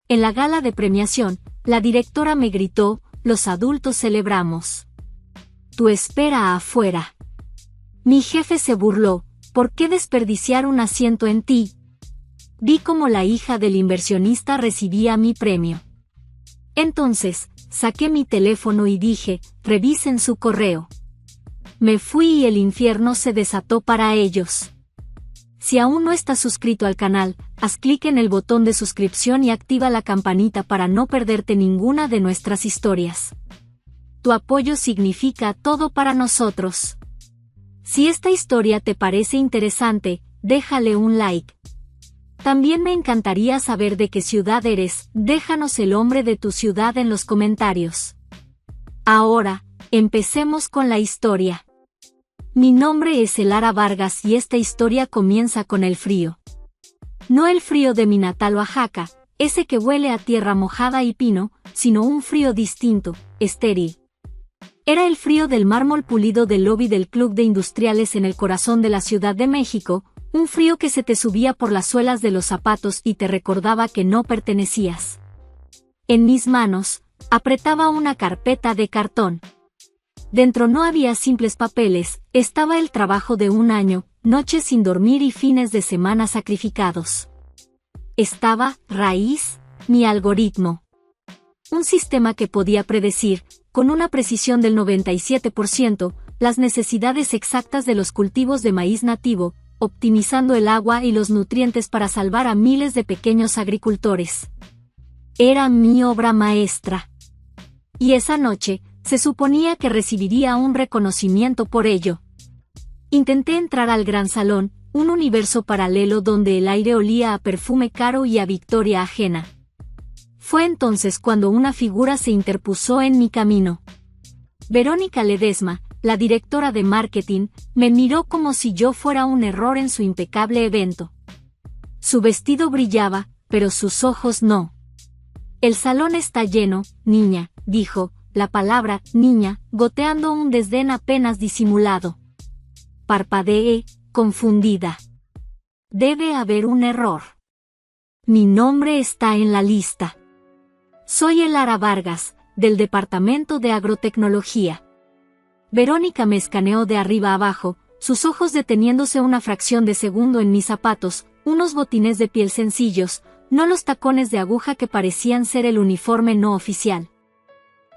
En la gala de premiación, la directora me gritó: "Los adultos celebramos. Tú espera afuera". Mi jefe se burló: "¿Por qué desperdiciar un asiento en ti?". Vi cómo la hija del inversionista recibía mi premio. Entonces, saqué mi teléfono y dije: "Revisen su correo". Me fui y el infierno se desató para ellos. Si aún no estás suscrito al canal, haz clic en el botón de suscripción y activa la campanita para no perderte ninguna de nuestras historias. Tu apoyo significa todo para nosotros. Si esta historia te parece interesante, déjale un like. También me encantaría saber de qué ciudad eres. Déjanos el nombre de tu ciudad en los comentarios. Ahora, empecemos con la historia. Mi nombre es Elara Vargas y esta historia comienza con el frío. No el frío de mi natal Oaxaca, ese que huele a tierra mojada y pino, sino un frío distinto, estéril. Era el frío del mármol pulido del lobby del Club de Industriales en el corazón de la Ciudad de México, un frío que se te subía por las suelas de los zapatos y te recordaba que no pertenecías. En mis manos, apretaba una carpeta de cartón. Dentro no había simples papeles, estaba el trabajo de un año, noches sin dormir y fines de semana sacrificados. Estaba Raíz, mi algoritmo. Un sistema que podía predecir, con una precisión del 97%, las necesidades exactas de los cultivos de maíz nativo, optimizando el agua y los nutrientes para salvar a miles de pequeños agricultores. Era mi obra maestra. Y esa noche, se suponía que recibiría un reconocimiento por ello. Intenté entrar al gran salón, un universo paralelo donde el aire olía a perfume caro y a victoria ajena. Fue entonces cuando una figura se interpuso en mi camino. Verónica Ledesma, la directora de marketing, me miró como si yo fuera un error en su impecable evento. Su vestido brillaba, pero sus ojos no. El salón está lleno, niña, dijo, la palabra niña, goteando un desdén apenas disimulado. Parpadeé, confundida. Debe haber un error. Mi nombre está en la lista. Soy Elara Vargas, del Departamento de Agrotecnología. Verónica me escaneó de arriba abajo, sus ojos deteniéndose una fracción de segundo en mis zapatos, unos botines de piel sencillos, no los tacones de aguja que parecían ser el uniforme no oficial.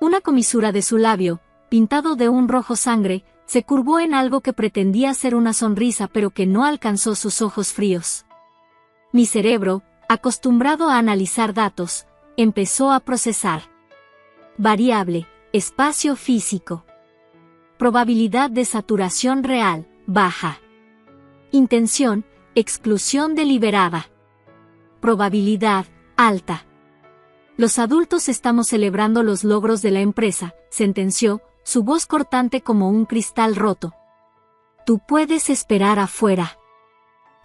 Una comisura de su labio, pintado de un rojo sangre, se curvó en algo que pretendía ser una sonrisa pero que no alcanzó sus ojos fríos. Mi cerebro, acostumbrado a analizar datos, empezó a procesar. Variable, espacio físico. Probabilidad de saturación real, baja. Intención, exclusión deliberada. Probabilidad, alta. Los adultos estamos celebrando los logros de la empresa, sentenció, su voz cortante como un cristal roto. Tú puedes esperar afuera.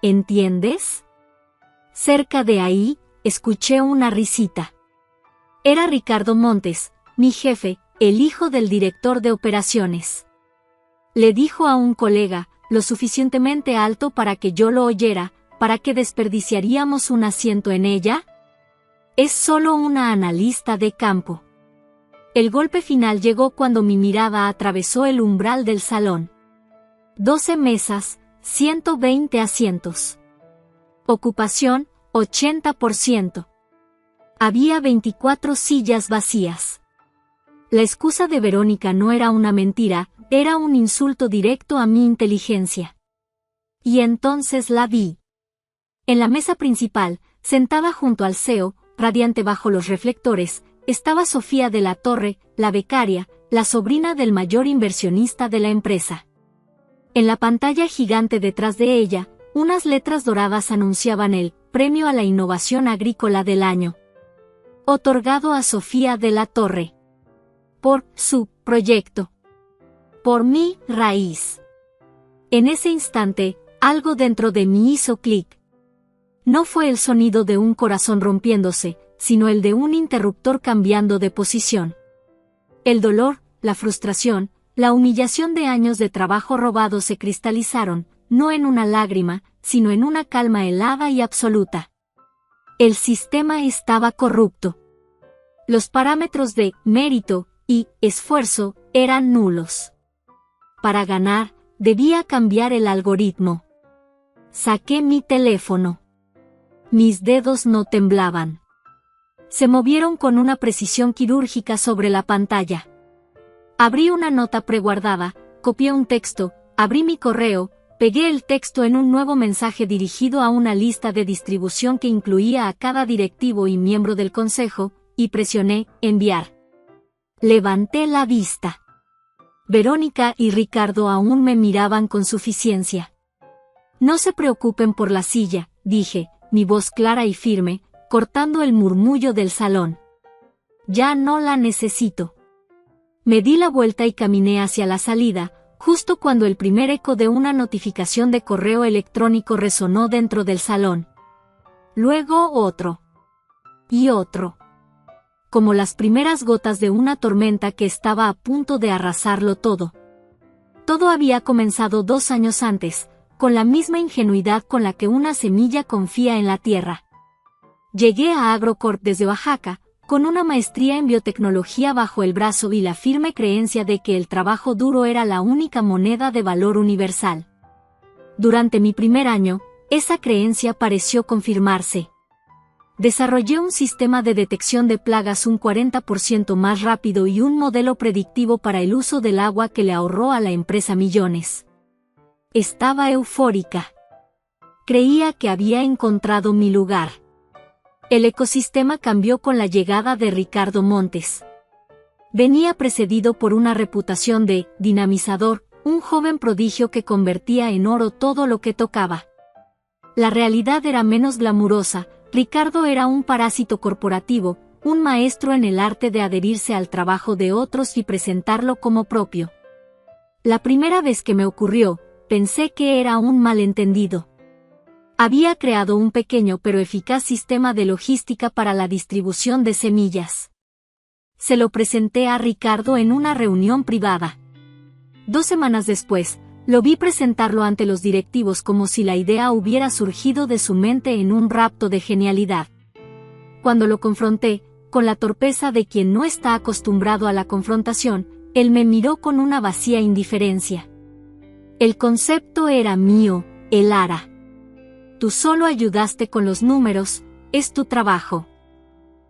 ¿Entiendes? Cerca de ahí, escuché una risita. Era Ricardo Montes, mi jefe, el hijo del director de operaciones. Le dijo a un colega, lo suficientemente alto para que yo lo oyera, ¿para qué desperdiciaríamos un asiento en ella? Es solo una analista de campo. El golpe final llegó cuando mi mirada atravesó el umbral del salón. 12 mesas, 120 asientos. Ocupación, 80%. Había 24 sillas vacías. La excusa de Verónica no era una mentira, era un insulto directo a mi inteligencia. Y entonces la vi. En la mesa principal, sentada junto al CEO, radiante bajo los reflectores, estaba Sofía de la Torre, la becaria, la sobrina del mayor inversionista de la empresa. En la pantalla gigante detrás de ella, unas letras doradas anunciaban el Premio a la Innovación Agrícola del Año, otorgado a Sofía de la Torre. Por su proyecto. Por mi raíz. En ese instante, algo dentro de mí hizo clic. No fue el sonido de un corazón rompiéndose, sino el de un interruptor cambiando de posición. El dolor, la frustración, la humillación de años de trabajo robado se cristalizaron, no en una lágrima, sino en una calma helada y absoluta. El sistema estaba corrupto. Los parámetros de mérito y esfuerzo eran nulos. Para ganar, debía cambiar el algoritmo. Saqué mi teléfono. Mis dedos no temblaban. Se movieron con una precisión quirúrgica sobre la pantalla. Abrí una nota preguardada, copié un texto, abrí mi correo, pegué el texto en un nuevo mensaje dirigido a una lista de distribución que incluía a cada directivo y miembro del consejo, y presioné enviar. Levanté la vista. Verónica y Ricardo aún me miraban con suficiencia. No se preocupen por la silla, dije, mi voz clara y firme, cortando el murmullo del salón. Ya no la necesito. Me di la vuelta y caminé hacia la salida, justo cuando el primer eco de una notificación de correo electrónico resonó dentro del salón. Luego otro. Y otro. Como las primeras gotas de una tormenta que estaba a punto de arrasarlo todo. Todo había comenzado 2 años antes, con la misma ingenuidad con la que una semilla confía en la tierra. Llegué a Agrocorp desde Oaxaca, con una maestría en biotecnología bajo el brazo y la firme creencia de que el trabajo duro era la única moneda de valor universal. Durante mi primer año, esa creencia pareció confirmarse. Desarrollé un sistema de detección de plagas un 40% más rápido y un modelo predictivo para el uso del agua que le ahorró a la empresa millones. Estaba eufórica. Creía que había encontrado mi lugar. El ecosistema cambió con la llegada de Ricardo Montes. Venía precedido por una reputación de dinamizador, un joven prodigio que convertía en oro todo lo que tocaba. La realidad era menos glamurosa. Ricardo era un parásito corporativo, un maestro en el arte de adherirse al trabajo de otros y presentarlo como propio. La primera vez que me ocurrió, pensé que era un malentendido. Había creado un pequeño pero eficaz sistema de logística para la distribución de semillas. Se lo presenté a Ricardo en una reunión privada. 2 semanas después, lo vi presentarlo ante los directivos como si la idea hubiera surgido de su mente en un rapto de genialidad. Cuando lo confronté, con la torpeza de quien no está acostumbrado a la confrontación, él me miró con una vacía indiferencia. El concepto era mío, el ARA. Tú solo ayudaste con los números, es tu trabajo.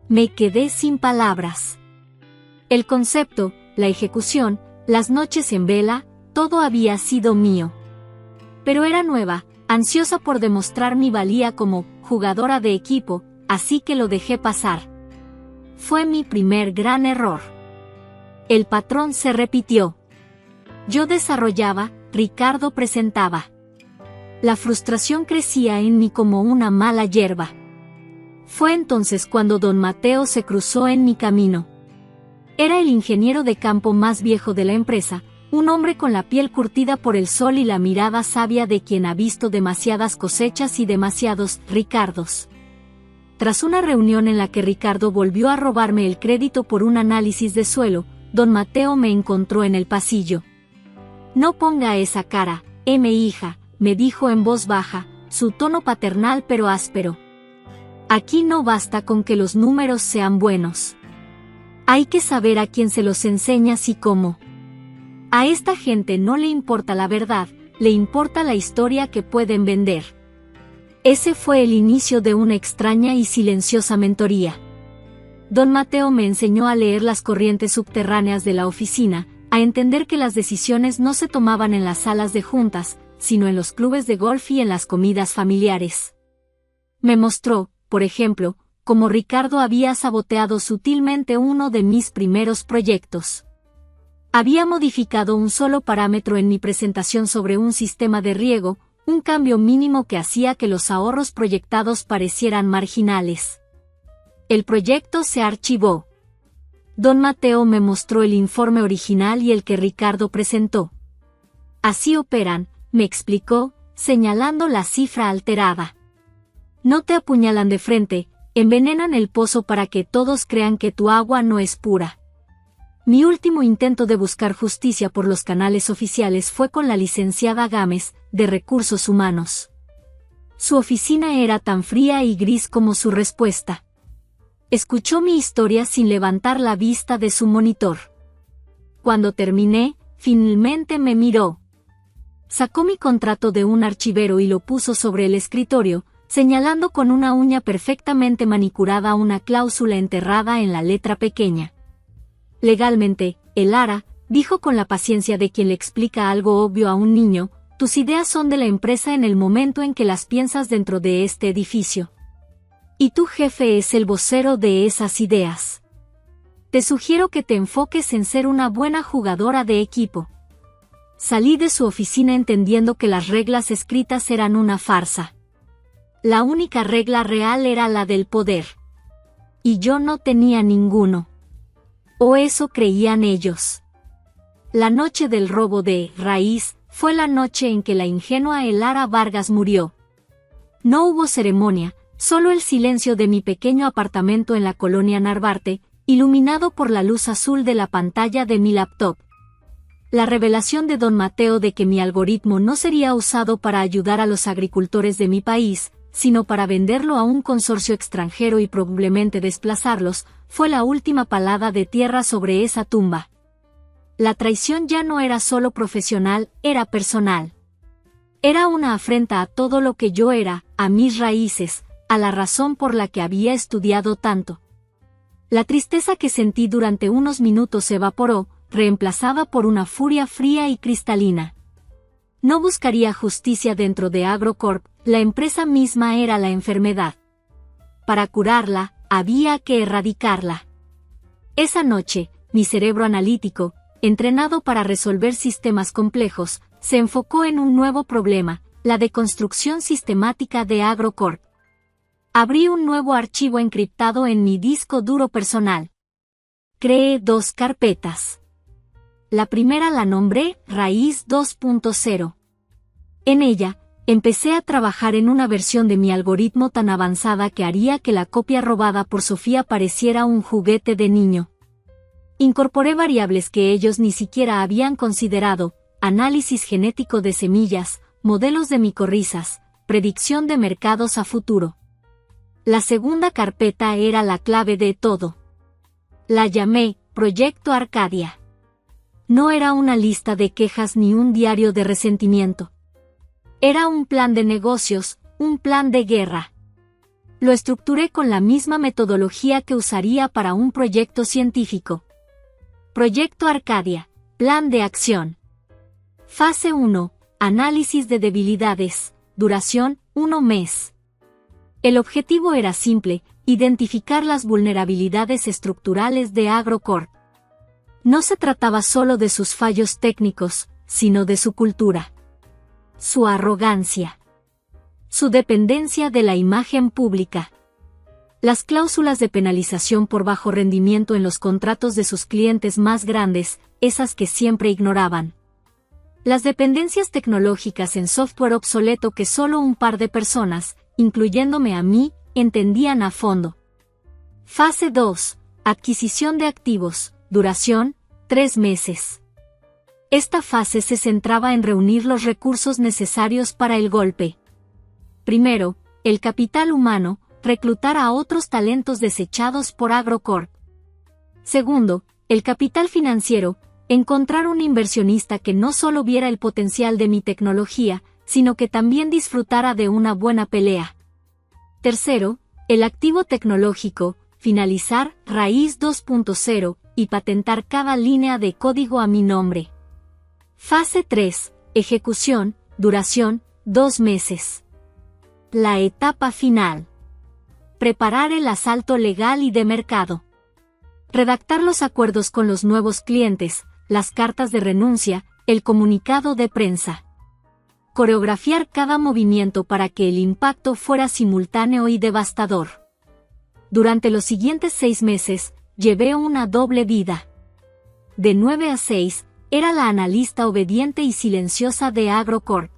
Me quedé sin palabras. El concepto, la ejecución, las noches en vela, todo había sido mío. Pero era nueva, ansiosa por demostrar mi valía como jugadora de equipo, así que lo dejé pasar. Fue mi primer gran error. El patrón se repitió. Yo desarrollaba, Ricardo presentaba. La frustración crecía en mí como una mala hierba. Fue entonces cuando don Mateo se cruzó en mi camino. Era el ingeniero de campo más viejo de la empresa, un hombre con la piel curtida por el sol y la mirada sabia de quien ha visto demasiadas cosechas y demasiados Ricardos. Tras una reunión en la que Ricardo volvió a robarme el crédito por un análisis de suelo, don Mateo me encontró en el pasillo. No ponga esa cara, hija, me dijo en voz baja, su tono paternal pero áspero. Aquí no basta con que los números sean buenos. Hay que saber a quién se los enseñas y cómo. A esta gente no le importa la verdad, le importa la historia que pueden vender. Ese fue el inicio de una extraña y silenciosa mentoría. Don Mateo me enseñó a leer las corrientes subterráneas de la oficina, a entender que las decisiones no se tomaban en las salas de juntas, sino en los clubes de golf y en las comidas familiares. Me mostró, por ejemplo, cómo Ricardo había saboteado sutilmente uno de mis primeros proyectos. Había modificado un solo parámetro en mi presentación sobre un sistema de riego, un cambio mínimo que hacía que los ahorros proyectados parecieran marginales. El proyecto se archivó. Don Mateo me mostró el informe original y el que Ricardo presentó. Así operan, me explicó, señalando la cifra alterada. No te apuñalan de frente, envenenan el pozo para que todos crean que tu agua no es pura. Mi último intento de buscar justicia por los canales oficiales fue con la licenciada Gámez, de Recursos Humanos. Su oficina era tan fría y gris como su respuesta. Escuchó mi historia sin levantar la vista de su monitor. Cuando terminé, finalmente me miró. Sacó mi contrato de un archivero y lo puso sobre el escritorio, señalando con una uña perfectamente manicurada una cláusula enterrada en la letra pequeña. Legalmente, Elara, dijo con la paciencia de quien le explica algo obvio a un niño, tus ideas son de la empresa en el momento en que las piensas dentro de este edificio. Y tu jefe es el vocero de esas ideas. Te sugiero que te enfoques en ser una buena jugadora de equipo. Salí de su oficina entendiendo que las reglas escritas eran una farsa. La única regla real era la del poder. Y yo no tenía ninguno. O eso creían ellos. La noche del robo de Raíz fue la noche en que la ingenua Elara Vargas murió. No hubo ceremonia, solo el silencio de mi pequeño apartamento en la colonia Narvarte, iluminado por la luz azul de la pantalla de mi laptop. La revelación de don Mateo de que mi algoritmo no sería usado para ayudar a los agricultores de mi país, sino para venderlo a un consorcio extranjero y probablemente desplazarlos, fue la última palada de tierra sobre esa tumba. La traición ya no era solo profesional, era personal. Era una afrenta a todo lo que yo era, a mis raíces, a la razón por la que había estudiado tanto. La tristeza que sentí durante unos minutos se evaporó, reemplazada por una furia fría y cristalina. No buscaría justicia dentro de AgroCorp, la empresa misma era la enfermedad. Para curarla, había que erradicarla. Esa noche, mi cerebro analítico, entrenado para resolver sistemas complejos, se enfocó en un nuevo problema, la deconstrucción sistemática de AgroCorp. Abrí un nuevo archivo encriptado en mi disco duro personal. Creé 2 carpetas. La primera la nombré Raíz 2.0. En ella, empecé a trabajar en una versión de mi algoritmo tan avanzada que haría que la copia robada por Sofía pareciera un juguete de niño. Incorporé variables que ellos ni siquiera habían considerado, análisis genético de semillas, modelos de micorrizas, predicción de mercados a futuro. La segunda carpeta era la clave de todo. La llamé Proyecto Arcadia. No era una lista de quejas ni un diario de resentimiento. Era un plan de negocios, un plan de guerra. Lo estructuré con la misma metodología que usaría para un proyecto científico. Proyecto Arcadia, Plan de acción. Fase 1, Análisis de debilidades, duración, 1 mes. El objetivo era simple, identificar las vulnerabilidades estructurales de AgroCorp. No se trataba solo de sus fallos técnicos, sino de su cultura. Su arrogancia. Su dependencia de la imagen pública. Las cláusulas de penalización por bajo rendimiento en los contratos de sus clientes más grandes, esas que siempre ignoraban. Las dependencias tecnológicas en software obsoleto que solo un par de personas, incluyéndome a mí, entendían a fondo. Fase 2. Adquisición de activos, duración, 3 meses. Esta fase se centraba en reunir los recursos necesarios para el golpe. Primero, el capital humano, reclutar a otros talentos desechados por AgroCorp. Segundo, el capital financiero, encontrar un inversionista que no solo viera el potencial de mi tecnología, sino que también disfrutara de una buena pelea. Tercero, el activo tecnológico, finalizar Raíz 2.0 y patentar cada línea de código a mi nombre. Fase 3, ejecución, duración, 2 meses. La etapa final. Preparar el asalto legal y de mercado. Redactar los acuerdos con los nuevos clientes, las cartas de renuncia, el comunicado de prensa. Coreografiar cada movimiento para que el impacto fuera simultáneo y devastador. Durante los siguientes 6 meses, llevé una doble vida. De 9 a 6, era la analista obediente y silenciosa de AgroCorp.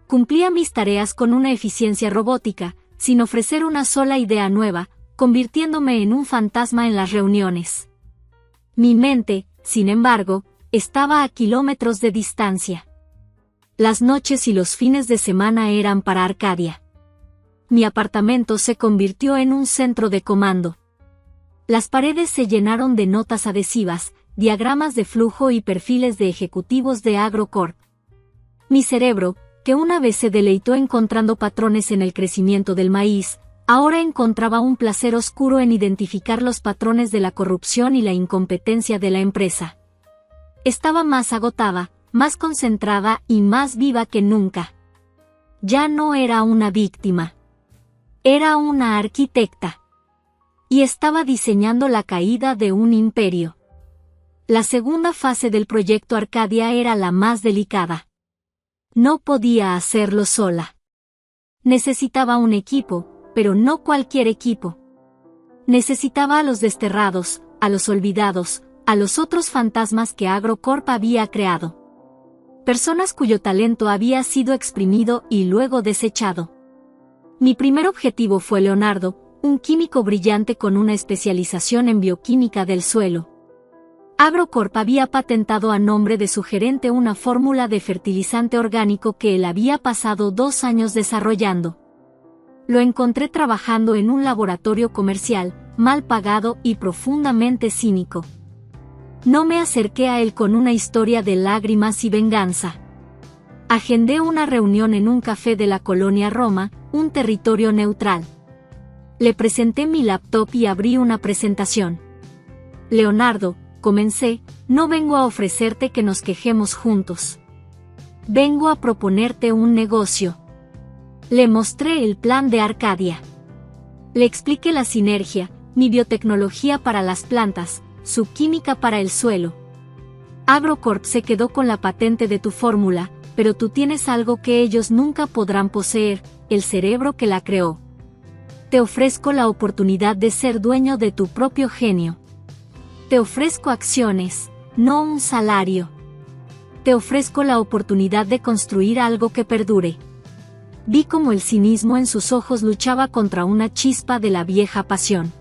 Cumplía mis tareas con una eficiencia robótica, sin ofrecer una sola idea nueva, convirtiéndome en un fantasma en las reuniones. Mi mente, sin embargo, estaba a kilómetros de distancia. Las noches y los fines de semana eran para Arcadia. mi apartamento se convirtió en un centro de comando. Las paredes se llenaron de notas adhesivas, diagramas de flujo y perfiles de ejecutivos de AgroCorp. Mi cerebro, que una vez se deleitó encontrando patrones en el crecimiento del maíz, ahora encontraba un placer oscuro en identificar los patrones de la corrupción y la incompetencia de la empresa. Estaba más agotada, más concentrada y más viva que nunca. Ya no era una víctima. Era una arquitecta. Y estaba diseñando la caída de un imperio. La segunda fase del proyecto Arcadia era la más delicada. No podía hacerlo sola. Necesitaba un equipo, pero no cualquier equipo. Necesitaba a los desterrados, a los olvidados, a los otros fantasmas que AgroCorp había creado. Personas cuyo talento había sido exprimido y luego desechado. Mi primer objetivo fue Leonardo, un químico brillante con una especialización en bioquímica del suelo. AgroCorp había patentado a nombre de su gerente una fórmula de fertilizante orgánico que él había pasado 2 años desarrollando. Lo encontré trabajando en un laboratorio comercial, mal pagado y profundamente cínico. No me acerqué a él con una historia de lágrimas y venganza. Agendé una reunión en un café de la colonia Roma, un territorio neutral. Le presenté mi laptop y abrí una presentación. Leonardo, comencé, no vengo a ofrecerte que nos quejemos juntos. Vengo a proponerte un negocio. Le mostré el plan de Arcadia. Le expliqué la sinergia, mi biotecnología para las plantas, su química para el suelo. AgroCorp se quedó con la patente de tu fórmula, pero tú tienes algo que ellos nunca podrán poseer, el cerebro que la creó. Te ofrezco la oportunidad de ser dueño de tu propio genio. Te ofrezco acciones, no un salario. Te ofrezco la oportunidad de construir algo que perdure. Vi cómo el cinismo en sus ojos luchaba contra una chispa de la vieja pasión.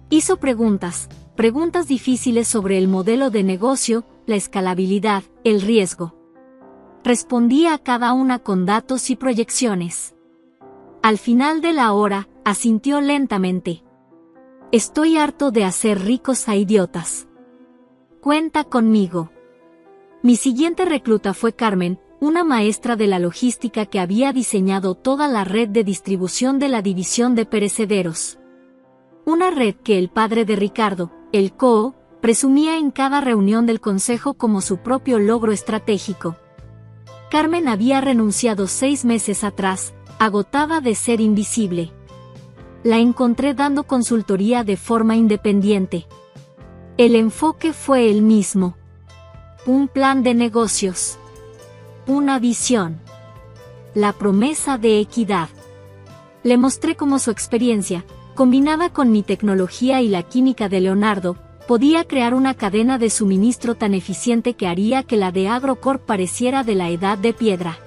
Hizo preguntas difíciles sobre el modelo de negocio, la escalabilidad, el riesgo. Respondía a cada una con datos y proyecciones. Al final de la hora, asintió lentamente. Estoy harto de hacer ricos a idiotas. Cuenta conmigo. Mi siguiente recluta fue Carmen, una maestra de la logística que había diseñado toda la red de distribución de la división de perecederos. Una red que el padre de Ricardo, el CEO, presumía en cada reunión del consejo como su propio logro estratégico. Carmen había renunciado 6 meses atrás, agotada de ser invisible. La encontré dando consultoría de forma independiente. El enfoque fue el mismo. Un plan de negocios. Una visión. La promesa de equidad. Le mostré cómo su experiencia, combinada con mi tecnología y la química de Leonardo, podía crear una cadena de suministro tan eficiente que haría que la de AgroCorp pareciera de la edad de piedra.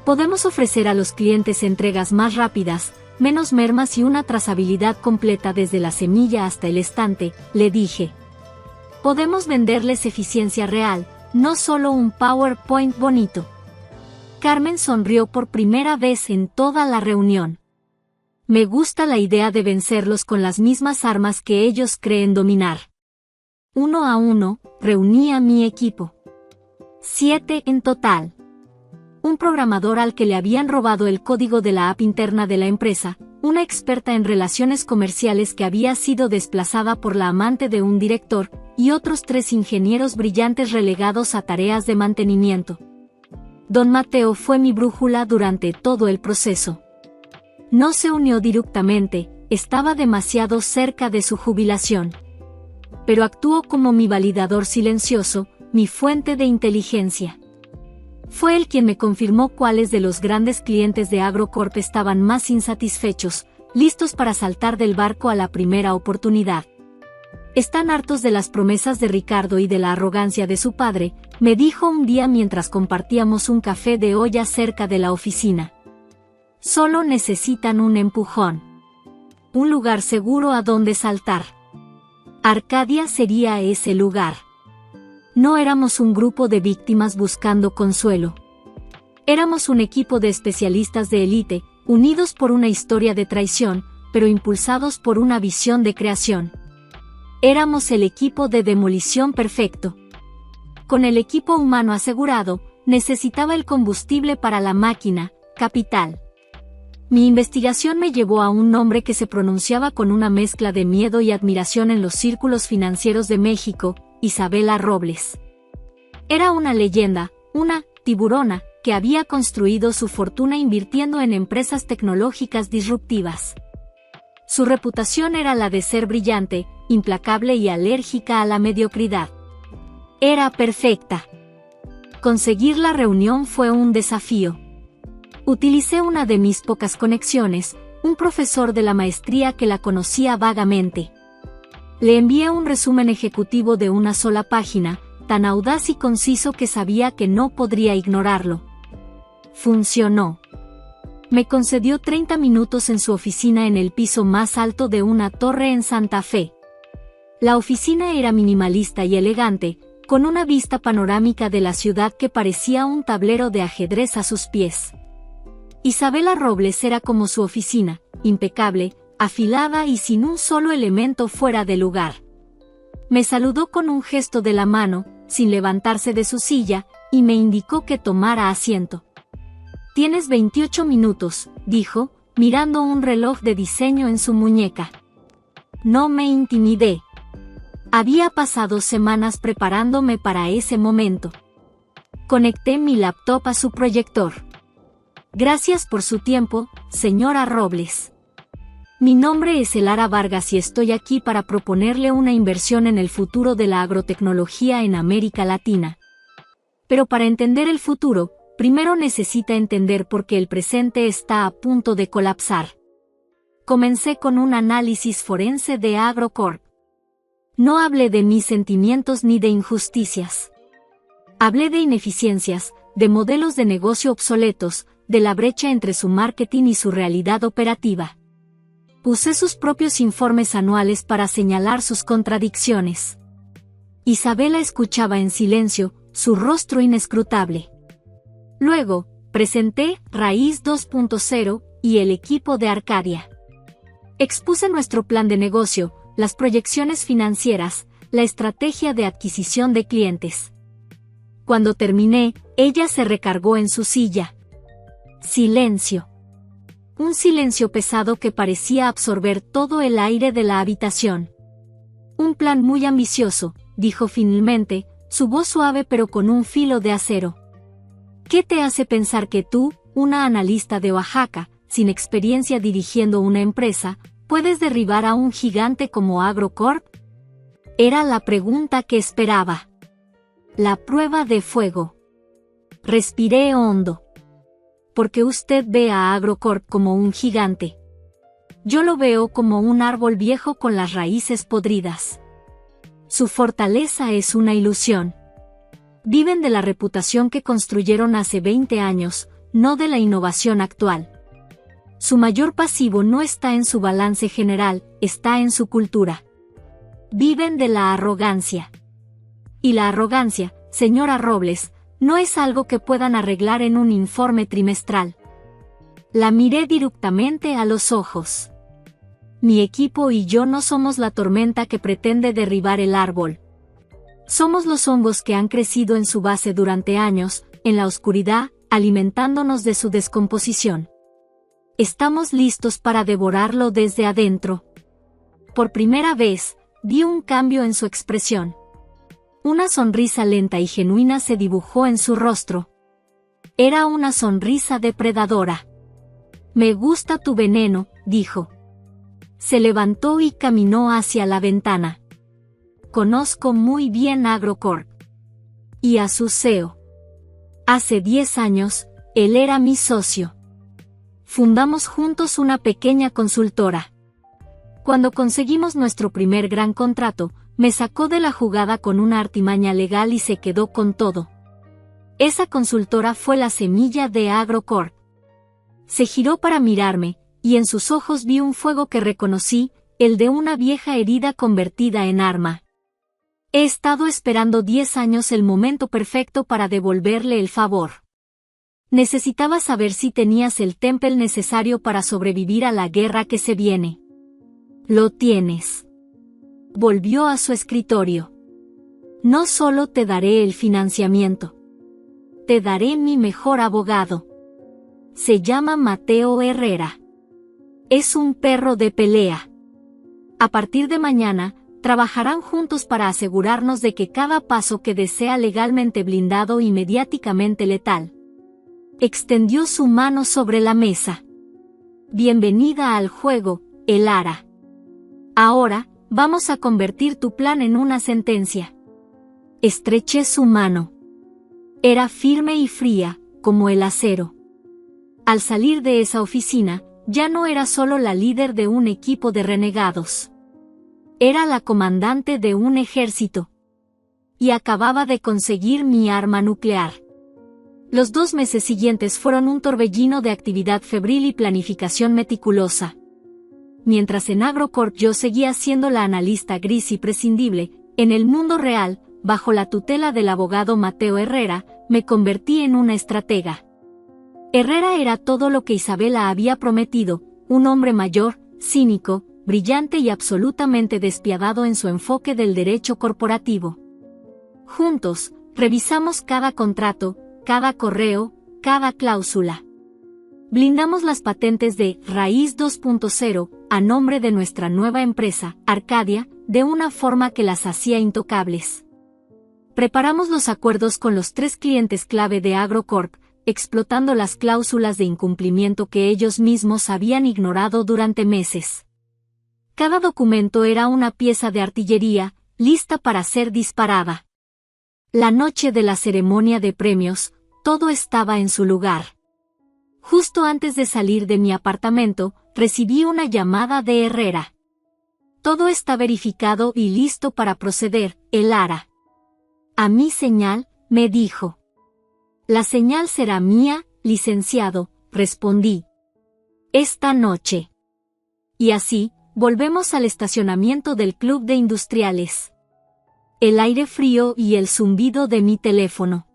Podemos ofrecer a los clientes entregas más rápidas, menos mermas y una trazabilidad completa desde la semilla hasta el estante, le dije. Podemos venderles eficiencia real, no solo un PowerPoint bonito. Carmen sonrió por primera vez en toda la reunión. Me gusta la idea de vencerlos con las mismas armas que ellos creen dominar. 1 a 1, reuní a mi equipo. 7 en total. Un programador al que le habían robado el código de la app interna de la empresa, una experta en relaciones comerciales que había sido desplazada por la amante de un director, y otros 3 ingenieros brillantes relegados a tareas de mantenimiento. Don Mateo fue mi brújula durante todo el proceso. No se unió directamente, estaba demasiado cerca de su jubilación. Pero actuó como mi validador silencioso, mi fuente de inteligencia. Fue él quien me confirmó cuáles de los grandes clientes de AgroCorp estaban más insatisfechos, listos para saltar del barco a la primera oportunidad. Están hartos de las promesas de Ricardo y de la arrogancia de su padre, me dijo un día mientras compartíamos un café de olla cerca de la oficina. Solo necesitan un empujón. Un lugar seguro a donde saltar. Arcadia sería ese lugar. No éramos un grupo de víctimas buscando consuelo. Éramos un equipo de especialistas de élite, unidos por una historia de traición, pero impulsados por una visión de creación. Éramos el equipo de demolición perfecto. Con el equipo humano asegurado, necesitaba el combustible para la máquina, capital. Mi investigación me llevó a un nombre que se pronunciaba con una mezcla de miedo y admiración en los círculos financieros de México, Isabela Robles. Era una leyenda, una tiburona, que había construido su fortuna invirtiendo en empresas tecnológicas disruptivas. Su reputación era la de ser brillante, implacable y alérgica a la mediocridad. Era perfecta. Conseguir la reunión fue un desafío. Utilicé una de mis pocas conexiones, un profesor de la maestría que la conocía vagamente. Le envié un resumen ejecutivo de una sola página, tan audaz y conciso que sabía que no podría ignorarlo. Funcionó. Me concedió 30 minutos en su oficina en el piso más alto de una torre en Santa Fe. La oficina era minimalista y elegante, con una vista panorámica de la ciudad que parecía un tablero de ajedrez a sus pies. Isabela Robles era como su oficina, impecable, afilada y sin un solo elemento fuera de lugar. Me saludó con un gesto de la mano, sin levantarse de su silla, y me indicó que tomara asiento. «Tienes 28 minutos», dijo, mirando un reloj de diseño en su muñeca. No me intimidé. Había pasado semanas preparándome para ese momento. Conecté mi laptop a su proyector. «Gracias por su tiempo, señora Robles. Mi nombre es Elara Vargas y estoy aquí para proponerle una inversión en el futuro de la agrotecnología en América Latina. Pero para entender el futuro, primero necesita entender por qué el presente está a punto de colapsar». Comencé con un análisis forense de AgroCorp. No hablé de mis sentimientos ni de injusticias. Hablé de ineficiencias, de modelos de negocio obsoletos, de la brecha entre su marketing y su realidad operativa. Usé sus propios informes anuales para señalar sus contradicciones. Isabela escuchaba en silencio, su rostro inescrutable. Luego, presenté Raíz 2.0 y el equipo de Arcadia. Expuse nuestro plan de negocio, las proyecciones financieras, la estrategia de adquisición de clientes. Cuando terminé, ella se recargó en su silla. Silencio. Un silencio pesado que parecía absorber todo el aire de la habitación. «Un plan muy ambicioso», dijo finalmente, su voz suave pero con un filo de acero. «¿Qué te hace pensar que tú, una analista de Oaxaca, sin experiencia dirigiendo una empresa, puedes derribar a un gigante como AgroCorp?» Era la pregunta que esperaba. La prueba de fuego. Respiré hondo. «Porque usted ve a AgroCorp como un gigante. Yo lo veo como un árbol viejo con las raíces podridas. Su fortaleza es una ilusión. Viven de la reputación que construyeron hace 20 años, no de la innovación actual. Su mayor pasivo no está en su balance general, está en su cultura. Viven de la arrogancia. Y la arrogancia, señora Robles, no es algo que puedan arreglar en un informe trimestral». La miré directamente a los ojos. «Mi equipo y yo no somos la tormenta que pretende derribar el árbol. Somos los hongos que han crecido en su base durante años, en la oscuridad, alimentándonos de su descomposición. Estamos listos para devorarlo desde adentro». Por primera vez, vi un cambio en su expresión. Una sonrisa lenta y genuina se dibujó en su rostro. Era una sonrisa depredadora. «Me gusta tu veneno», dijo. Se levantó y caminó hacia la ventana. «Conozco muy bien AgroCorp. Y a su CEO. Hace 10 años, él era mi socio. Fundamos juntos una pequeña consultora. Cuando conseguimos nuestro primer gran contrato, me sacó de la jugada con una artimaña legal y se quedó con todo. Esa consultora fue la semilla de AgroCorp». Se giró para mirarme, y en sus ojos vi un fuego que reconocí, el de una vieja herida convertida en arma. «He estado esperando 10 años el momento perfecto para devolverle el favor. Necesitaba saber si tenías el temple necesario para sobrevivir a la guerra que se viene. Lo tienes. Volvió a su escritorio. No solo te daré el financiamiento. Te daré mi mejor abogado. Se llama Mateo Herrera. Es un perro de pelea. A partir de mañana, trabajarán juntos para asegurarnos de que cada paso que desea legalmente blindado y mediáticamente letal. Extendió su mano sobre la mesa. Bienvenida al juego, Elara. Ahora, vamos a convertir tu plan en una sentencia. Estreché su mano. Era firme y fría, como el acero. Al salir de esa oficina, ya no era solo la líder de un equipo de renegados. Era la comandante de un ejército. Y acababa de conseguir mi arma nuclear. Los 2 meses siguientes fueron un torbellino de actividad febril y planificación meticulosa. Mientras en AgroCorp yo seguía siendo la analista gris y prescindible, en el mundo real, bajo la tutela del abogado Mateo Herrera, me convertí en una estratega. Herrera era todo lo que Isabela había prometido, un hombre mayor, cínico, brillante y absolutamente despiadado en su enfoque del derecho corporativo. Juntos, revisamos cada contrato, cada correo, cada cláusula. Blindamos las patentes de Raíz 2.0 a nombre de nuestra nueva empresa, Arcadia, de una forma que las hacía intocables. Preparamos los acuerdos con los 3 clientes clave de AgroCorp, explotando las cláusulas de incumplimiento que ellos mismos habían ignorado durante meses. Cada documento era una pieza de artillería, lista para ser disparada. La noche de la ceremonia de premios, todo estaba en su lugar. Justo antes de salir de mi apartamento, recibí una llamada de Herrera. Todo está verificado y listo para proceder, Elara. A mi señal, me dijo. La señal será mía, licenciado, respondí. Esta noche. Y así, volvemos al estacionamiento del Club de Industriales. El aire frío y el zumbido de mi teléfono.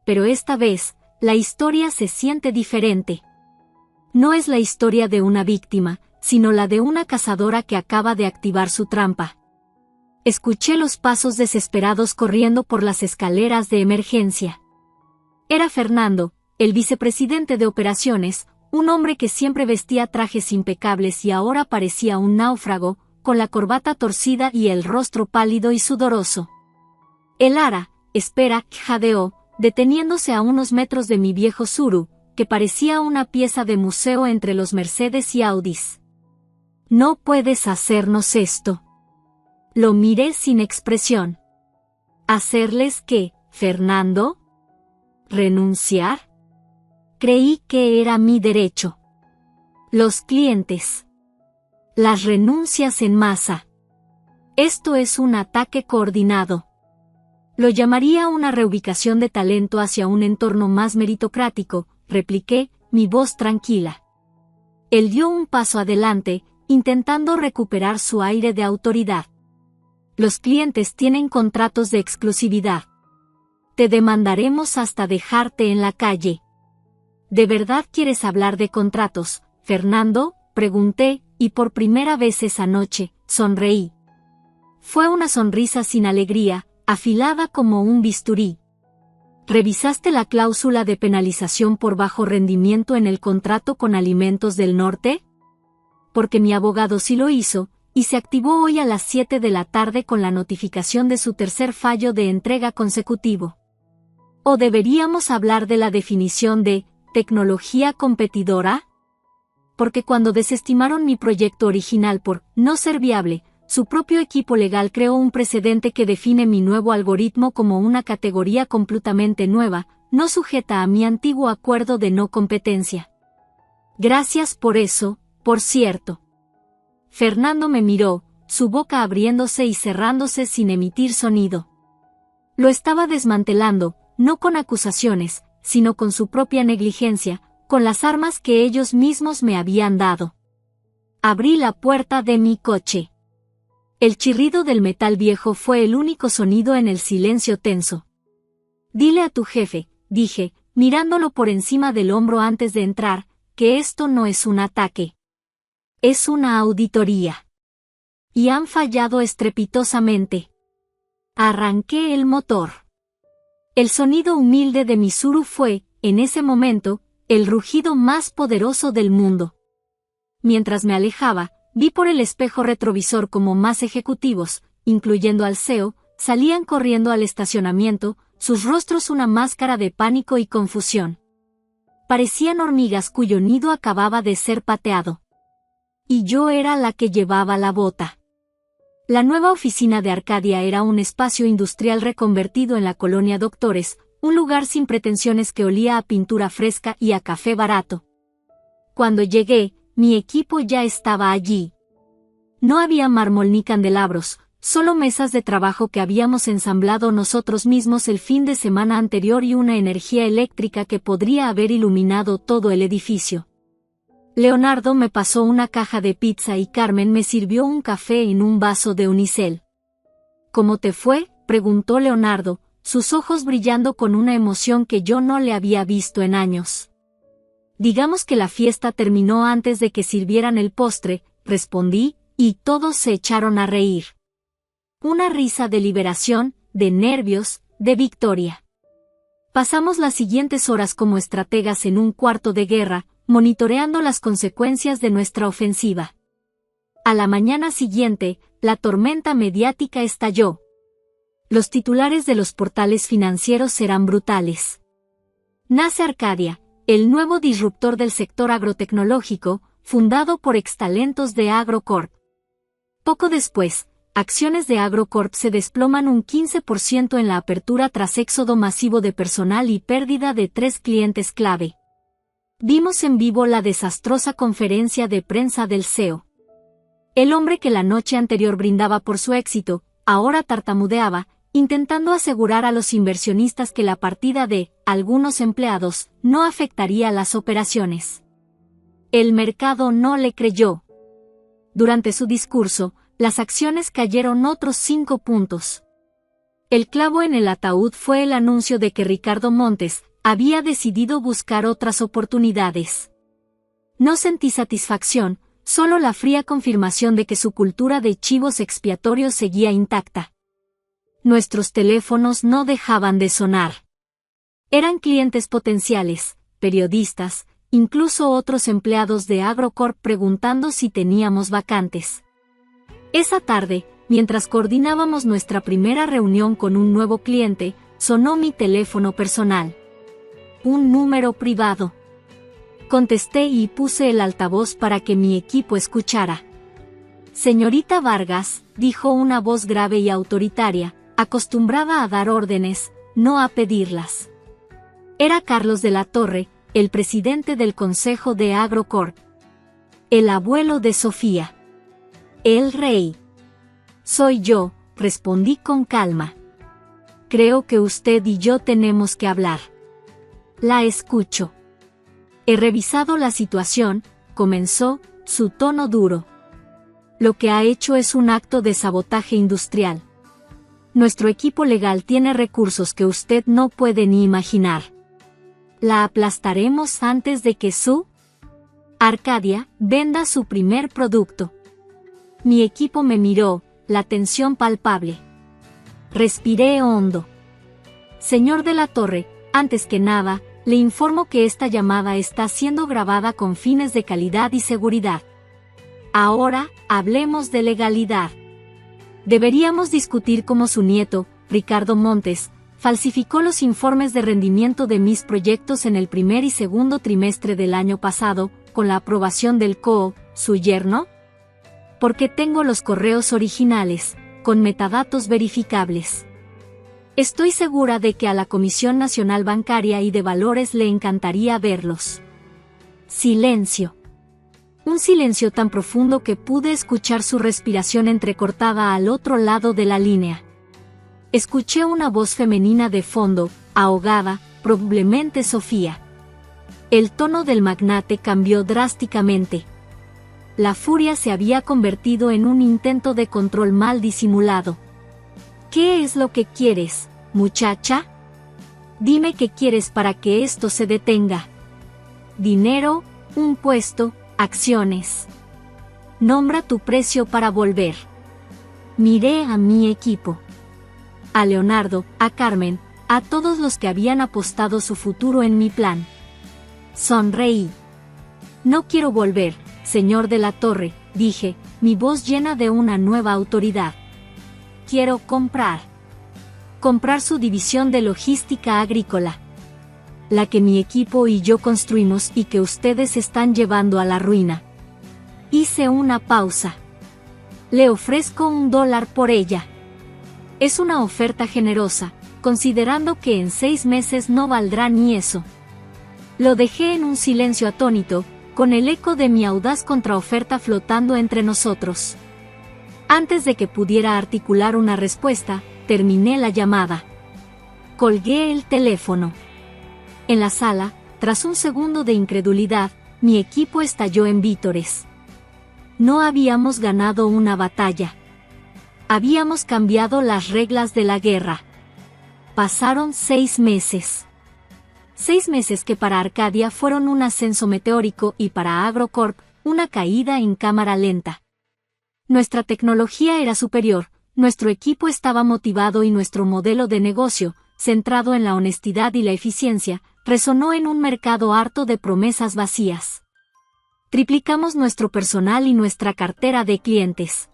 Pero esta vez, la historia se siente diferente. No es la historia de una víctima, sino la de una cazadora que acaba de activar su trampa. Escuché los pasos desesperados corriendo por las escaleras de emergencia. Era Fernando, el vicepresidente de operaciones, un hombre que siempre vestía trajes impecables y ahora parecía un náufrago, con la corbata torcida y el rostro pálido y sudoroso. Elara, espera, jadeó, deteniéndose a unos metros de mi viejo Tsuru, que parecía una pieza de museo entre los Mercedes y Audis. No puedes hacernos esto. Lo miré sin expresión. ¿Hacerles qué, Fernando? ¿Renunciar? Creí que era mi derecho. Los clientes. Las renuncias en masa. Esto es un ataque coordinado. Lo llamaría una reubicación de talento hacia un entorno más meritocrático, repliqué, mi voz tranquila. Él dio un paso adelante, intentando recuperar su aire de autoridad. Los clientes tienen contratos de exclusividad. Te demandaremos hasta dejarte en la calle. ¿De verdad quieres hablar de contratos, Fernando?, pregunté, y por primera vez esa noche, sonreí. Fue una sonrisa sin alegría, afilada como un bisturí. ¿Revisaste la cláusula de penalización por bajo rendimiento en el contrato con Alimentos del Norte? Porque mi abogado sí lo hizo, y se activó hoy a las 7 de la tarde con la notificación de su tercer fallo de entrega consecutivo. ¿O deberíamos hablar de la definición de tecnología competidora? Porque cuando desestimaron mi proyecto original por no ser viable, su propio equipo legal creó un precedente que define mi nuevo algoritmo como una categoría completamente nueva, no sujeta a mi antiguo acuerdo de no competencia. Gracias por eso, por cierto. Fernando me miró, su boca abriéndose y cerrándose sin emitir sonido. Lo estaba desmantelando, no con acusaciones, sino con su propia negligencia, con las armas que ellos mismos me habían dado. Abrí la puerta de mi coche. El chirrido del metal viejo fue el único sonido en el silencio tenso. Dile a tu jefe, dije, mirándolo por encima del hombro antes de entrar, que esto no es un ataque. Es una auditoría. Y han fallado estrepitosamente. Arranqué el motor. El sonido humilde de Mitsuru fue, en ese momento, el rugido más poderoso del mundo. Mientras me alejaba, vi por el espejo retrovisor cómo más ejecutivos, incluyendo al CEO, salían corriendo al estacionamiento, sus rostros una máscara de pánico y confusión. Parecían hormigas cuyo nido acababa de ser pateado. Y yo era la que llevaba la bota. La nueva oficina de Arcadia era un espacio industrial reconvertido en la colonia Doctores, un lugar sin pretensiones que olía a pintura fresca y a café barato. Cuando llegué, mi equipo ya estaba allí. No había mármol ni candelabros, solo mesas de trabajo que habíamos ensamblado nosotros mismos el fin de semana anterior y una energía eléctrica que podría haber iluminado todo el edificio. Leonardo me pasó una caja de pizza y Carmen me sirvió un café en un vaso de unicel. ¿Cómo te fue?, preguntó Leonardo, sus ojos brillando con una emoción que yo no le había visto en años. Digamos que la fiesta terminó antes de que sirvieran el postre, respondí, y todos se echaron a reír. Una risa de liberación, de nervios, de victoria. Pasamos las siguientes horas como estrategas en un cuarto de guerra, monitoreando las consecuencias de nuestra ofensiva. A la mañana siguiente, la tormenta mediática estalló. Los titulares de los portales financieros serán brutales. Nace Arcadia, el nuevo disruptor del sector agrotecnológico, fundado por extalentos de AgroCorp. Poco después, acciones de AgroCorp se desploman un 15% en la apertura tras éxodo masivo de personal y pérdida de 3 clientes clave. Vimos en vivo la desastrosa conferencia de prensa del CEO. El hombre que la noche anterior brindaba por su éxito, ahora tartamudeaba, intentando asegurar a los inversionistas que la partida de algunos empleados no afectaría las operaciones. El mercado no le creyó. Durante su discurso, las acciones cayeron otros 5 puntos. El clavo en el ataúd fue el anuncio de que Ricardo Montes había decidido buscar otras oportunidades. No sentí satisfacción, solo la fría confirmación de que su cultura de chivos expiatorios seguía intacta. Nuestros teléfonos no dejaban de sonar. Eran clientes potenciales, periodistas, incluso otros empleados de AgroCorp preguntando si teníamos vacantes. Esa tarde, mientras coordinábamos nuestra primera reunión con un nuevo cliente, sonó mi teléfono personal. Un número privado. Contesté y puse el altavoz para que mi equipo escuchara. Señorita Vargas, dijo una voz grave y autoritaria, acostumbrada a dar órdenes, no a pedirlas. Era Carlos de la Torre, el presidente del consejo de AgroCorp. El abuelo de Sofía. El rey. Soy yo, respondí con calma. Creo que usted y yo tenemos que hablar. La escucho. He revisado la situación, comenzó, su tono duro. Lo que ha hecho es un acto de sabotaje industrial. Nuestro equipo legal tiene recursos que usted no puede ni imaginar. La aplastaremos antes de que su Arcadia venda su primer producto. Mi equipo me miró, la tensión palpable. Respiré hondo. Señor de la Torre, antes que nada, le informo que esta llamada está siendo grabada con fines de calidad y seguridad. Ahora, hablemos de legalidad. Deberíamos discutir cómo su nieto, Ricardo Montes, falsificó los informes de rendimiento de mis proyectos en el primer y segundo trimestre del año pasado, con la aprobación del CEO, su yerno. Porque tengo los correos originales, con metadatos verificables. Estoy segura de que a la Comisión Nacional Bancaria y de Valores le encantaría verlos. Silencio. Un silencio tan profundo que pude escuchar su respiración entrecortada al otro lado de la línea. Escuché una voz femenina de fondo, ahogada, probablemente Sofía. El tono del magnate cambió drásticamente. La furia se había convertido en un intento de control mal disimulado. ¿Qué es lo que quieres, muchacha? Dime qué quieres para que esto se detenga. Dinero, un puesto, acciones. Nombra tu precio para volver. Miré a mi equipo. A Leonardo, a Carmen, a todos los que habían apostado su futuro en mi plan. Sonreí. No quiero volver, señor de la Torre, dije, mi voz llena de una nueva autoridad. Quiero comprar. Comprar su división de logística agrícola. La que mi equipo y yo construimos y que ustedes están llevando a la ruina. Hice una pausa. Le ofrezco $1 por ella. Es una oferta generosa, considerando que en 6 meses no valdrá ni eso. Lo dejé en un silencio atónito, con el eco de mi audaz contraoferta flotando entre nosotros. Antes de que pudiera articular una respuesta, terminé la llamada. Colgué el teléfono. En la sala, tras un segundo de incredulidad, mi equipo estalló en vítores. No habíamos ganado una batalla. Habíamos cambiado las reglas de la guerra. Pasaron 6 meses. 6 meses que para Arcadia fueron un ascenso meteórico y para AgroCorp, una caída en cámara lenta. Nuestra tecnología era superior, nuestro equipo estaba motivado y nuestro modelo de negocio, centrado en la honestidad y la eficiencia, resonó en un mercado harto de promesas vacías. Triplicamos nuestro personal y nuestra cartera de clientes.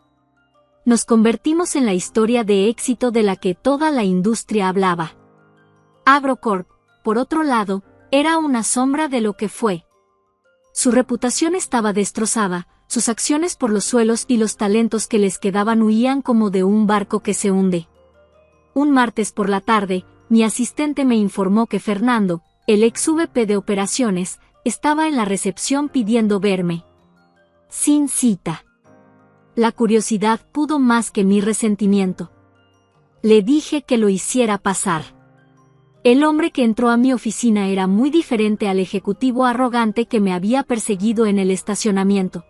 Nos convertimos en la historia de éxito de la que toda la industria hablaba. AgroCorp, por otro lado, era una sombra de lo que fue. Su reputación estaba destrozada, sus acciones por los suelos y los talentos que les quedaban huían como de un barco que se hunde. Un martes por la tarde, mi asistente me informó que Fernando, el ex VP de operaciones, estaba en la recepción pidiendo verme. Sin cita. La curiosidad pudo más que mi resentimiento. Le dije que lo hiciera pasar. El hombre que entró a mi oficina era muy diferente al ejecutivo arrogante que me había perseguido en el estacionamiento.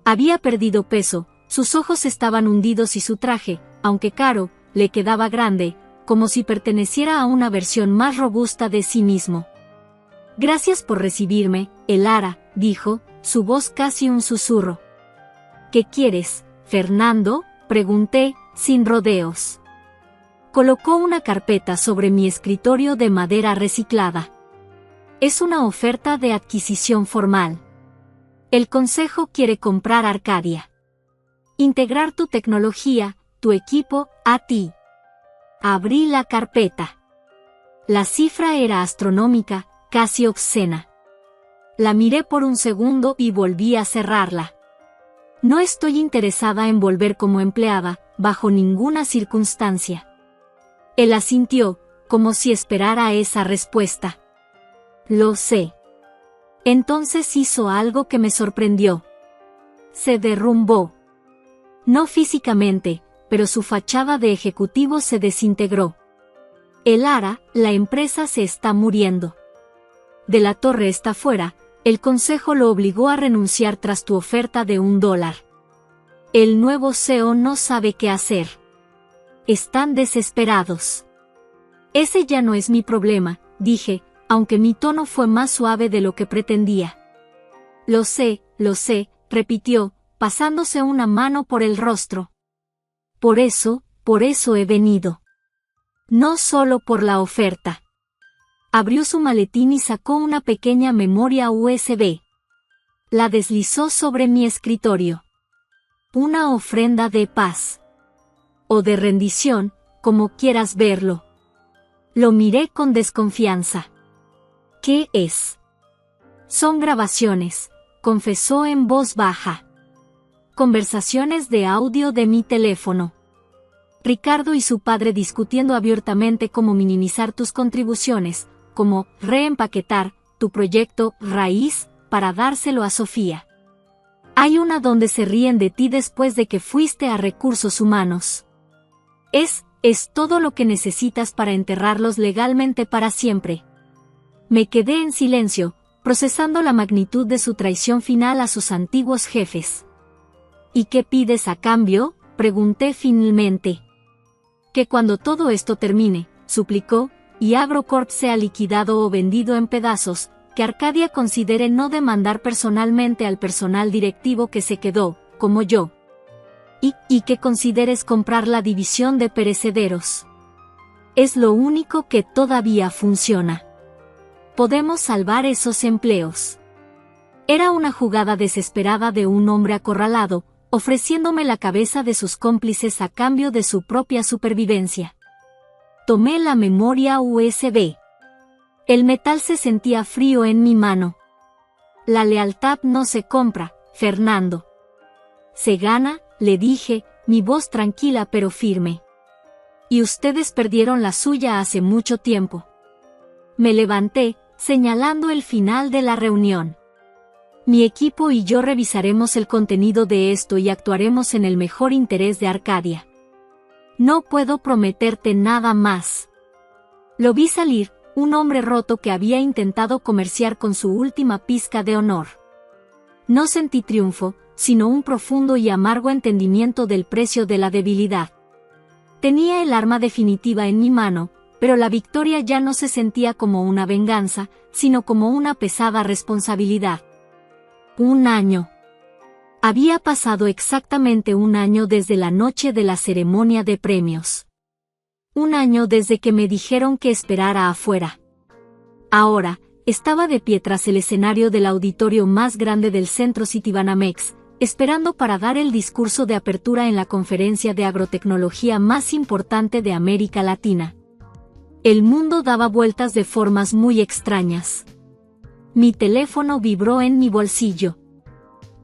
Había perdido peso, sus ojos estaban hundidos y su traje, aunque caro, le quedaba grande, como si perteneciera a una versión más robusta de sí mismo. Gracias por recibirme, Elara, dijo, su voz casi un susurro. ¿Qué quieres, Fernando?, pregunté, sin rodeos. Colocó una carpeta sobre mi escritorio de madera reciclada. Es una oferta de adquisición formal. El consejo quiere comprar Arcadia. Integrar tu tecnología, tu equipo, a ti. Abrí la carpeta. La cifra era astronómica, casi obscena. La miré por un segundo y volví a cerrarla. No estoy interesada en volver como empleada, bajo ninguna circunstancia. Él asintió, como si esperara esa respuesta. Lo sé. Entonces hizo algo que me sorprendió. Se derrumbó. No físicamente, pero su fachada de ejecutivo se desintegró. Elara, la empresa se está muriendo. De la Torre está fuera, el consejo lo obligó a renunciar tras tu oferta de $1. El nuevo CEO no sabe qué hacer. Están desesperados. Ese ya no es mi problema, dije, aunque mi tono fue más suave de lo que pretendía. Lo sé, repitió, pasándose una mano por el rostro. Por eso he venido. No solo por la oferta. Abrió su maletín y sacó una pequeña memoria USB. La deslizó sobre mi escritorio. Una ofrenda de paz. O de rendición, como quieras verlo. Lo miré con desconfianza. ¿Qué es? Son grabaciones, confesó en voz baja. Conversaciones de audio de mi teléfono. Ricardo y su padre discutiendo abiertamente cómo minimizar tus contribuciones, cómo reempaquetar tu proyecto raíz para dárselo a Sofía. Hay una donde se ríen de ti después de que fuiste a recursos humanos. Es todo lo que necesitas para enterrarlos legalmente para siempre. Me quedé en silencio, procesando la magnitud de su traición final a sus antiguos jefes. ¿Y qué pides a cambio?, pregunté finalmente. Que cuando todo esto termine, suplicó, y Agrocorp sea liquidado o vendido en pedazos, que Arcadia considere no demandar personalmente al personal directivo que se quedó, como yo. Y que consideres comprar la división de perecederos. Es lo único que todavía funciona. Podemos salvar esos empleos. Era una jugada desesperada de un hombre acorralado, ofreciéndome la cabeza de sus cómplices a cambio de su propia supervivencia. Tomé la memoria USB. El metal se sentía frío en mi mano. La lealtad no se compra, Fernando. Se gana, le dije, mi voz tranquila pero firme. Y ustedes perdieron la suya hace mucho tiempo. Me levanté, señalando el final de la reunión. Mi equipo y yo revisaremos el contenido de esto y actuaremos en el mejor interés de Arcadia. No puedo prometerte nada más. Lo vi salir, un hombre roto que había intentado comerciar con su última pizca de honor. No sentí triunfo, sino un profundo y amargo entendimiento del precio de la debilidad. Tenía el arma definitiva en mi mano, pero la victoria ya no se sentía como una venganza, sino como una pesada responsabilidad. Un año. Había pasado exactamente un año desde la noche de la ceremonia de premios. Un año desde que me dijeron que esperara afuera. Ahora, estaba de pie tras el escenario del auditorio más grande del centro Citibanamex, esperando para dar el discurso de apertura en la conferencia de agrotecnología más importante de América Latina. El mundo daba vueltas de formas muy extrañas. Mi teléfono vibró en mi bolsillo.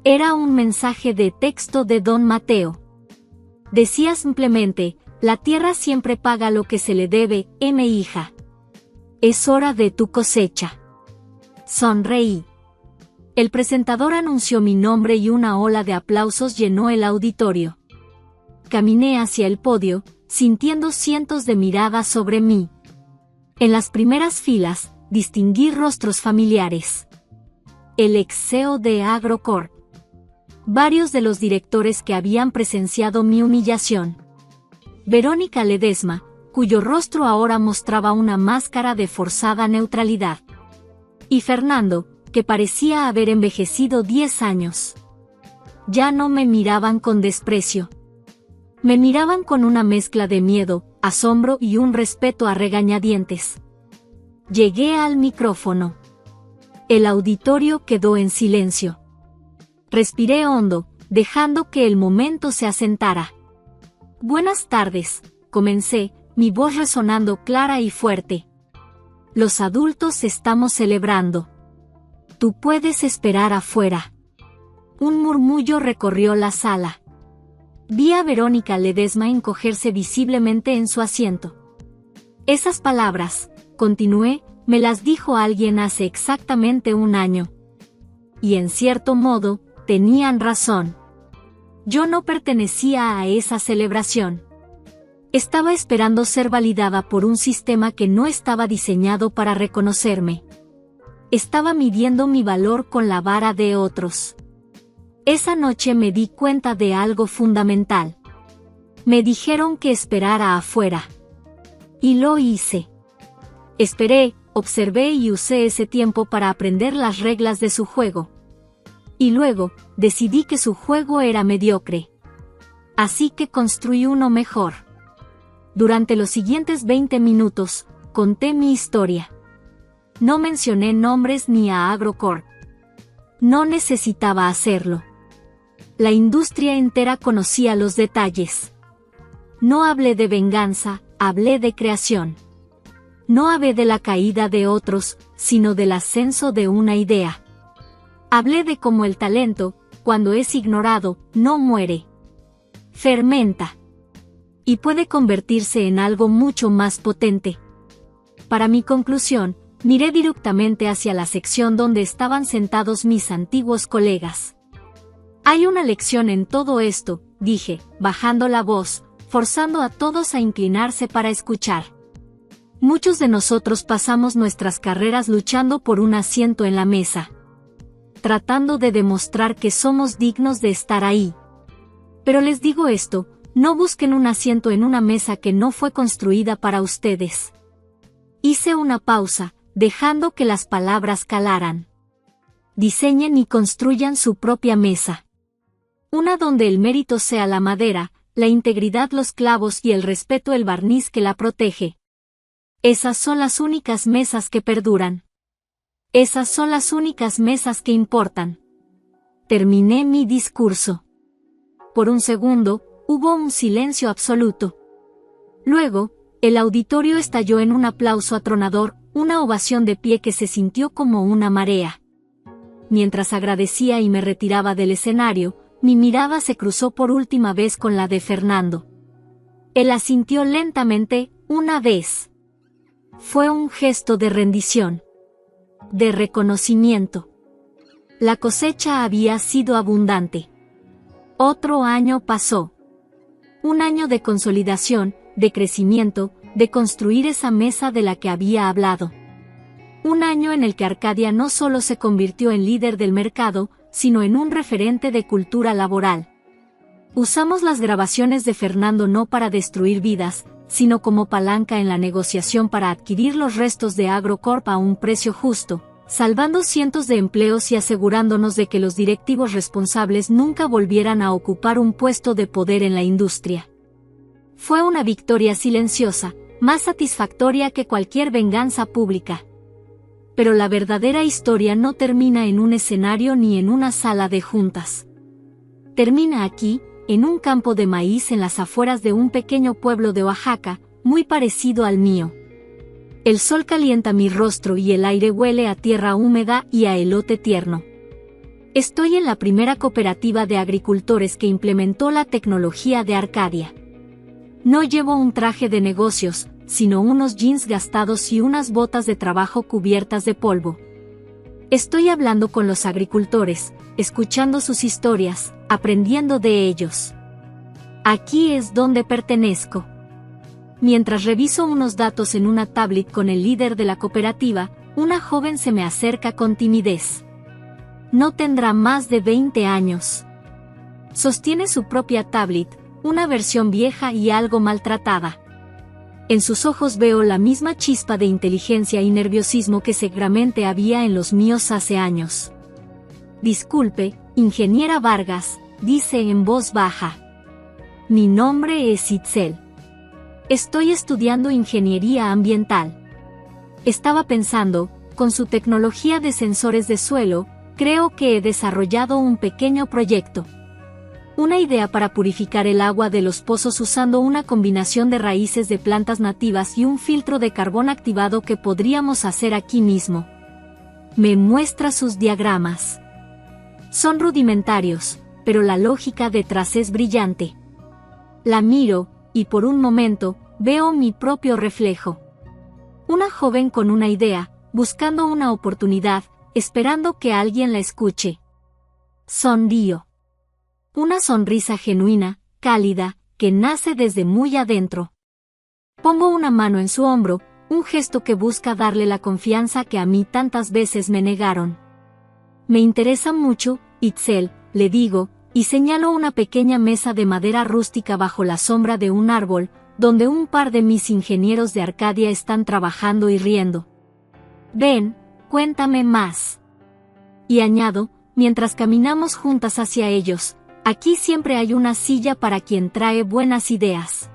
Era un mensaje de texto de Don Mateo. Decía simplemente, la tierra siempre paga lo que se le debe, hija. Es hora de tu cosecha. Sonreí. El presentador anunció mi nombre y una ola de aplausos llenó el auditorio. Caminé hacia el podio, sintiendo cientos de miradas sobre mí. En las primeras filas, distinguí rostros familiares. El ex CEO de Agrocorp. Varios de los directores que habían presenciado mi humillación. Verónica Ledesma, cuyo rostro ahora mostraba una máscara de forzada neutralidad. Y Fernando, que parecía haber envejecido 10 años. Ya no me miraban con desprecio. Me miraban con una mezcla de miedo, asombro y un respeto a regañadientes. Llegué al micrófono. El auditorio quedó en silencio. Respiré hondo, dejando que el momento se asentara. Buenas tardes, comencé, mi voz resonando clara y fuerte. Los adultos estamos celebrando. Tú puedes esperar afuera. Un murmullo recorrió la sala. Vi a Verónica Ledesma encogerse visiblemente en su asiento. Esas palabras, continué, me las dijo alguien hace exactamente un año. Y en cierto modo, tenían razón. Yo no pertenecía a esa celebración. Estaba esperando ser validada por un sistema que no estaba diseñado para reconocerme. Estaba midiendo mi valor con la vara de otros. Esa noche me di cuenta de algo fundamental. Me dijeron que esperara afuera. Y lo hice. Esperé, observé y usé ese tiempo para aprender las reglas de su juego. Y luego, decidí que su juego era mediocre. Así que construí uno mejor. Durante los siguientes 20 minutos, conté mi historia. No mencioné nombres ni a Agrocorp. No necesitaba hacerlo. La industria entera conocía los detalles. No hablé de venganza, hablé de creación. No hablé de la caída de otros, sino del ascenso de una idea. Hablé de cómo el talento, cuando es ignorado, no muere. Fermenta. Y puede convertirse en algo mucho más potente. Para mi conclusión, miré directamente hacia la sección donde estaban sentados mis antiguos colegas. Hay una lección en todo esto, dije, bajando la voz, forzando a todos a inclinarse para escuchar. Muchos de nosotros pasamos nuestras carreras luchando por un asiento en la mesa. Tratando de demostrar que somos dignos de estar ahí. Pero les digo esto, no busquen un asiento en una mesa que no fue construida para ustedes. Hice una pausa, dejando que las palabras calaran. Diseñen y construyan su propia mesa. Una donde el mérito sea la madera, la integridad los clavos y el respeto el barniz que la protege. Esas son las únicas mesas que perduran. Esas son las únicas mesas que importan. Terminé mi discurso. Por un segundo, hubo un silencio absoluto. Luego, el auditorio estalló en un aplauso atronador, una ovación de pie que se sintió como una marea. Mientras agradecía y me retiraba del escenario, mi mirada se cruzó por última vez con la de Fernando. Él asintió lentamente, una vez. Fue un gesto de rendición. De reconocimiento. La cosecha había sido abundante. Otro año pasó. Un año de consolidación, de crecimiento, de construir esa mesa de la que había hablado. Un año en el que Arcadia no solo se convirtió en líder del mercado, sino en un referente de cultura laboral. Usamos las grabaciones de Fernando no para destruir vidas, sino como palanca en la negociación para adquirir los restos de Agrocorp a un precio justo, salvando cientos de empleos y asegurándonos de que los directivos responsables nunca volvieran a ocupar un puesto de poder en la industria. Fue una victoria silenciosa, más satisfactoria que cualquier venganza pública. Pero la verdadera historia no termina en un escenario ni en una sala de juntas. Termina aquí, en un campo de maíz en las afueras de un pequeño pueblo de Oaxaca, muy parecido al mío. El sol calienta mi rostro y el aire huele a tierra húmeda y a elote tierno. Estoy en la primera cooperativa de agricultores que implementó la tecnología de Arcadia. No llevo un traje de negocios, sino unos jeans gastados y unas botas de trabajo cubiertas de polvo. Estoy hablando con los agricultores, escuchando sus historias, aprendiendo de ellos. Aquí es donde pertenezco. Mientras reviso unos datos en una tablet con el líder de la cooperativa, una joven se me acerca con timidez. No tendrá más de 20 años. Sostiene su propia tablet, una versión vieja y algo maltratada. En sus ojos veo la misma chispa de inteligencia y nerviosismo que seguramente había en los míos hace años. Disculpe, ingeniera Vargas, dice en voz baja. Mi nombre es Itzel. Estoy estudiando ingeniería ambiental. Estaba pensando, con su tecnología de sensores de suelo, creo que he desarrollado un pequeño proyecto. Una idea para purificar el agua de los pozos usando una combinación de raíces de plantas nativas y un filtro de carbón activado que podríamos hacer aquí mismo. Me muestra sus diagramas. Son rudimentarios, pero la lógica detrás es brillante. La miro, y por un momento, veo mi propio reflejo. Una joven con una idea, buscando una oportunidad, esperando que alguien la escuche. Sonrío. Una sonrisa genuina, cálida, que nace desde muy adentro. Pongo una mano en su hombro, un gesto que busca darle la confianza que a mí tantas veces me negaron. Me interesa mucho, Itzel, le digo, y señalo una pequeña mesa de madera rústica bajo la sombra de un árbol, donde un par de mis ingenieros de Arcadia están trabajando y riendo. Ven, cuéntame más. Y añado, mientras caminamos juntas hacia ellos, aquí siempre hay una silla para quien trae buenas ideas.